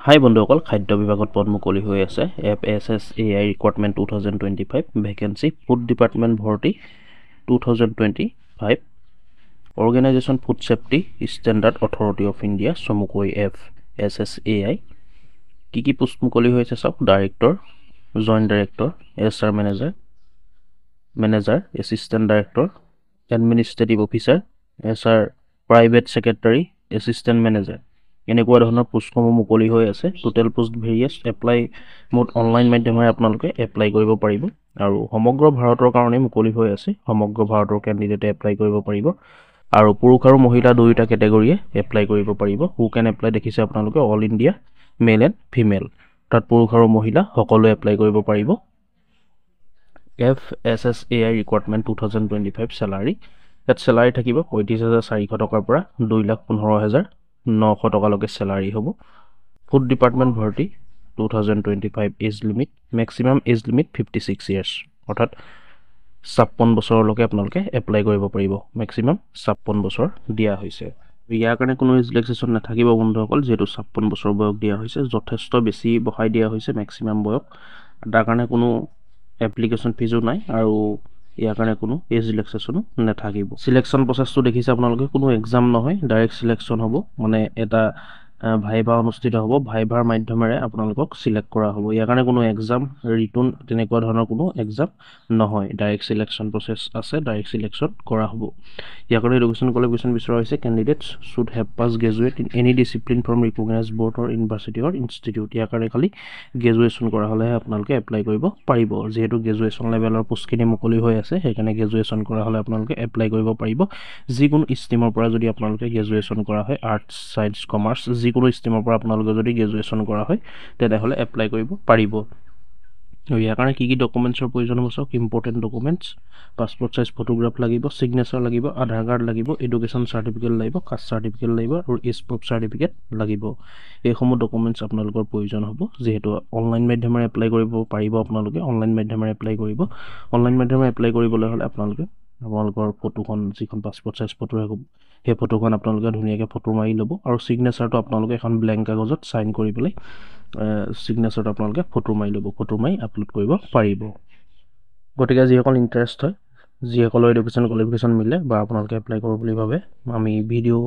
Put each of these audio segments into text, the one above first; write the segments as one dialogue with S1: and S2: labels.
S1: হাই বন্ধুসকল, খাদ্য বিভাগত পদ মুকলি হৈ আছে। FSSAI requirement 2025 vacancy food department ভৰ্তি 2025 organisation food safety standard authority of India চমুকৈ FSSAI কি পোষ্ট মুকলি হৈ আছে চাওক। Director, joint director, HR manager, assistant director, administrative officer, HR private secretary, assistant manager, এনেকুৱা ধৰণৰ পোষ্টসমূহ মুকলি হৈ আছে। Total post various. Apply mode online মাধ্যমেৰে আপোনালোকে এপ্লাই কৰিব পাৰিব আৰু সমগ্ৰ ভাৰতৰ কাৰণে মুকলি হৈ আছে। সমগ্ৰ ভাৰতৰ কেণ্ডিডেটে এপ্লাই কৰিব পাৰিব আৰু পুৰুষ আৰু মহিলা দুয়োটা কেটেগৰীয়ে এপ্লাই কৰিব পাৰিব। হু কেন এপ্লাই দেখিছে আপোনালোকে, all India male and female, তাত পুৰুষ আৰু মহিলা সকলোৱে এপ্লাই কৰিব পাৰিব। FSSAI requirement 2025 salary. ইয়াত চেলাৰী থাকিব 35,400 টকাৰ পৰা 2,15,900 টকালৈকে চেলাৰী হ'ব। ফুড ডিপাৰ্টমেণ্ট ভৰ্তি 2025 age limit, maximum age limit 56 years, অৰ্থাৎ 56 বছৰলৈকে আপোনালোকে এপ্লাই কৰিব পাৰিব। মেক্সিমাম 56 বছৰ দিয়া হৈছে। ইয়াৰ কাৰণে কোনো এজ ৰিলেক্সেশ্যন নাথাকিব বন্ধুসকল, যিহেতু 56 বছৰ বয়স দিয়া হৈছে, যথেষ্ট বেছি বঢ়াই দিয়া হৈছে মেক্সিমাম বয়স। তাৰ কাৰণে কোনো এপ্লিকেশ্যন ফিজো নাই আৰু ইয়াৰ কাৰণে কোনো এজ ৰিলেক্সেশ্যনো নাথাকিব। চিলেকশ্যন প্ৰচেছটো দেখিছে আপোনালোকে, কোনো এক্সাম নহয়, ডাইৰেক্ট চিলেকশ্যন হ'ব। মানে এটা ভাইভা অনুষ্ঠিত হ'ব, ভাইভাৰ মাধ্যমেৰে আপোনালোকক চিলেক্ট কৰা হ'ব। ইয়াৰ কাৰণে কোনো এক্সাম, ৰিটুন তেনেকুৱা ধৰণৰ কোনো এক্সাম নহয়, ডাইৰেক্ট চিলেকশ্যন প্ৰচেছ আছে, ডাইৰেক্ট চিলেকশ্যন কৰা হ'ব। ইয়াৰ কাৰণে এডুকেশ্যন কোৱালিফিকেশ্যন বিচৰা হৈছে candidates should have pass graduate in any discipline from recognise board or university or institute. ইয়াৰ কাৰণে খালি গ্ৰেজুৱেশ্যন কৰা হ'লেহে আপোনালোকে এপ্লাই কৰিব পাৰিব। যিহেতু গ্ৰেজুৱেশ্যন লেভেলৰ পোষ্টখিনি মুকলি হৈ আছে, সেইকাৰণে গ্ৰেজুৱেশ্যন কৰা হ'লে আপোনালোকে এপ্লাই কৰিব পাৰিব। যিকোনো ষ্ট্ৰীমৰ পৰা যদি আপোনালোকে গ্ৰেজুৱেশ্যন কৰা হয়, আৰ্টছ, ছায়েন্স, কমাৰ্চ, যিকোনো ষ্ট্ৰীমৰ পৰা আপোনালোকে যদি গ্ৰেজুৱেশ্যন কৰা হয় তেনেহ'লে এপ্লাই কৰিব পাৰিব। আৰু ইয়াৰ কাৰণে কি ডকুমেণ্টছৰ প্ৰয়োজন হ'ব চাওক। Important documents: passport size photograph লাগিব, ছিগনেচাৰ লাগিব, আধাৰ কাৰ্ড লাগিব, এডুকেশ্যন চাৰ্টিফিকেট লাগিব, কাষ্ট চাৰ্টিফিকেট লাগিব আৰু এজ প্ৰুফ চাৰ্টিফিকেট লাগিব। এইসমূহ ডকুমেণ্টছ আপোনালোকৰ প্ৰয়োজন হ'ব। যিহেতু অনলাইন মাধ্যমেৰে এপ্লাই কৰিব পাৰিব আপোনালোকে, অনলাইন মাধ্যমেৰে এপ্লাই কৰিব। অনলাইন মাধ্যমেৰে এপ্লাই কৰিবলৈ হ'লে আপোনালোকৰ ফটোখন, যিখন পাছপৰ্ট চাইজ ফটো হ'ব, সেই ফটোখন আপোনালোকে ধুনীয়াকৈ ফটো মাৰি ল'ব আৰু ছিগনেচাৰটো আপোনালোকে এখন ব্লেংক কাগজত চাইন কৰি পেলাই ছিগনেচাৰটো আপোনালোকে ফটো মাৰি ল'ব, ফটো মাৰি আপলোড কৰিব পাৰিব। গতিকে যিসকল ইণ্টাৰেষ্ট হয়, যিসকলৰ এডুকেশ্যন কোৱালিফিকেশ্যন মিলে বা আপোনালোকে এপ্লাই কৰোঁ বুলি ভাবে, আমি ভিডিঅ'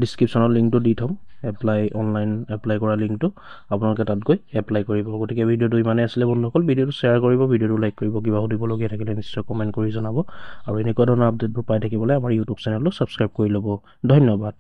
S1: ডিছক্ৰিপশ্যনৰ লিংকটো দি থ'ম, অনলাইন এপ্লাই কৰা লিংকটো, আপোনালোকে তাত গৈ এপ্লাই কৰিব। গতিকে ভিডিঅ'টো ইমানেই আছিলে বন্ধুসকল। ভিডিঅ'টো শ্বেয়াৰ কৰিব, ভিডিঅ'টো লাইক কৰিব, কিবা সুধিবলগীয়া থাকিলে নিশ্চয় কমেণ্ট কৰি জনাব আৰু এনেকুৱা ধৰণৰ আপডেটবোৰ পাই থাকিবলৈ আমাৰ ইউটিউব চেনেলটো ছাবস্ক্ৰাইব কৰি ল'ব। ধন্যবাদ।